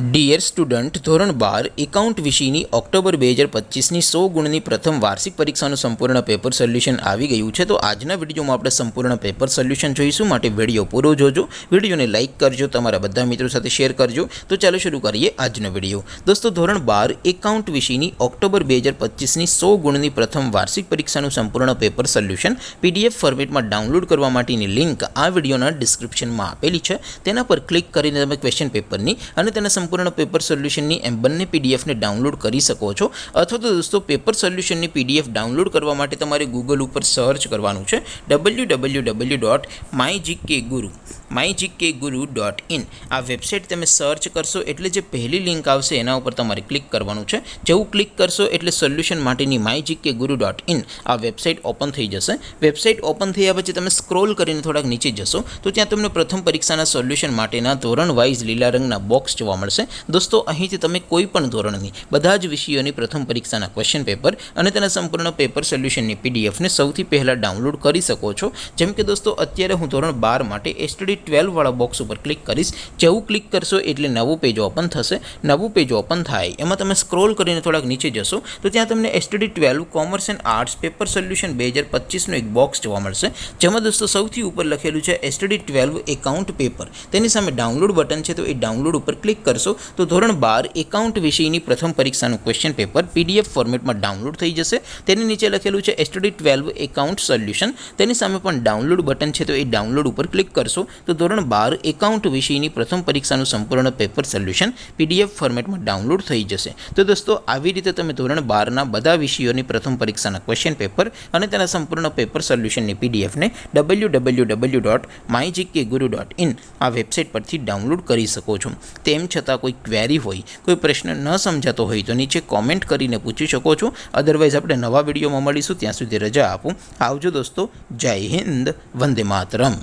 Dear student, ધોરણ 12 account વિષયની October 2025ની 100 ગુણની પ્રથમ વાર્ષિક પરીક્ષાનું સંપૂર્ણ પેપર સોલ્યુશન આવી ગયું છે। તો આજના વિડીયોમાં આપણે સંપૂર્ણ પેપર સોલ્યુશન જોઈશું, માટે વિડીયો પૂરો જોજો, વિડીયોને લાઇક કરજો, તમારા બધા મિત્રો સાથે શેર કરજો। તો ચાલો શરૂ કરીએ આજનો વિડીયો। દોસ્તો, ધોરણ 12 એકાઉન્ટ વિષયની ઓક્ટોબર 2025ની 100 ગુણની પ્રથમ વાર્ષિક પરીક્ષાનું સંપૂર્ણ પેપર સોલ્યુશન પીડીએફ ફોર્મેટમાં ડાઉનલોડ કરવા માટેની લિંક આ વિડીયોના ડિસ્ક્રિપ્શનમાં આપેલી છે। તેના પર ક્લિક કરીને તમે ક્વેશ્ચન પેપરની અને તેના સંપૂર્ણ પેપર સોલ્યુશનની એમ બંને પીડીએફને ડાઉનલોડ કરી શકો છો। અથવા તો દોસ્તો, પેપર સોલ્યુશનની પીડીએફ ડાઉનલોડ કરવા માટે તમારે ગૂગલ ઉપર સર્ચ કરવાનું છે www.mygkguru.in। આ વેબસાઇટ તમે સર્ચ કરશો એટલે જે પહેલી લિંક આવશે એના ઉપર તમારે ક્લિક કરવાનું છે। જેવું ક્લિક કરશો એટલે સોલ્યુશન માટેની mygkguru.in આ વેબસાઇટ ઓપન થઈ જશે। વેબસાઇટ ઓપન થયા પછી તમે સ્ક્રોલ કરીને થોડાક નીચે જશો તો ત્યાં તમને પ્રથમ પરીક્ષાના સોલ્યુશન માટેના ધોરણ વાઇઝ લીલા રંગના બોક્સ જોવા મળશે। દોસ્તો, અહીંથી તમે કોઈ પણ ધોરણની બધા જ વિષયોની પ્રથમ પરીક્ષાના ક્વેશ્ચન પેપર અને તેના સંપૂર્ણ પેપર સોલ્યુશનની પીડીએફને સૌથી પહેલાં ડાઉનલોડ કરી શકો છો। જેમ કે દોસ્તો, અત્યારે હું ધોરણ 12 માટે STD 12 વાળા બોક્સ ઉપર ક્લિક કરીશ। જેવું ક્લિક કરશો એટલે નવું પેજ ઓપન થશે। નવું પેજ ઓપન થાય એમાં તમે સ્ક્રોલ કરીને થોડાક નીચે જશો તો ત્યાં તમને STD 12 commerce and arts paper solution 2025નું એક બોક્સ જોવા મળશે, જેમાં દોસ્તો સૌથી ઉપર લખેલું છે STD 12 એકાઉન્ટ પેપર। તેની સામે ડાઉનલોડ બટન છે, તો એ ડાઉનલોડ ઉપર ક્લિક કરશો તો ધોરણ 12 એકાઉન્ટ વિષયની પ્રથમ પરીક્ષાનું ક્વેશ્ચન પેપર પીડીએફ ફોર્મેટમાં ડાઉનલોડ થઈ જશે। તેની નીચે લખેલું છે STD 12 એકાઉન્ટ સોલ્યુશન, તેની સામે પણ ડાઉનલોડ બટન છે, તો એ ડાઉનલોડ ઉપર ક્લિક કરશો તો ધોરણ 12 એકાઉન્ટ વિષયની પ્રથમ પરીક્ષાનું સંપૂર્ણ પેપર સોલ્યુશન પીડીએફ ફોર્મેટમાં ડાઉનલોડ થઈ જશે। તો દોસ્તો, આવી રીતે તમે ધોરણ 12ના બધા વિષયોની પ્રથમ પરીક્ષાના ક્વેશ્ચન પેપર અને તેના સંપૂર્ણ પેપર સોલ્યુશનની પીડીએફને www.mygkguru.in આ વેબસાઇટ પરથી ડાઉનલોડ કરી શકો છો। તેમ છતાં કોઈ ક્વેરી હોય, કોઈ પ્રશ્ન ન સમજાતો હોય તો નીચે કોમેન્ટ કરીને પૂછી શકો છો। અદરવાઇઝ આપણે નવા વિડીયોમાં મળીશું, ત્યાં સુધી રજા આપો। આવજો દોસ્તો, જય હિન્દ, વંદે માતરમ।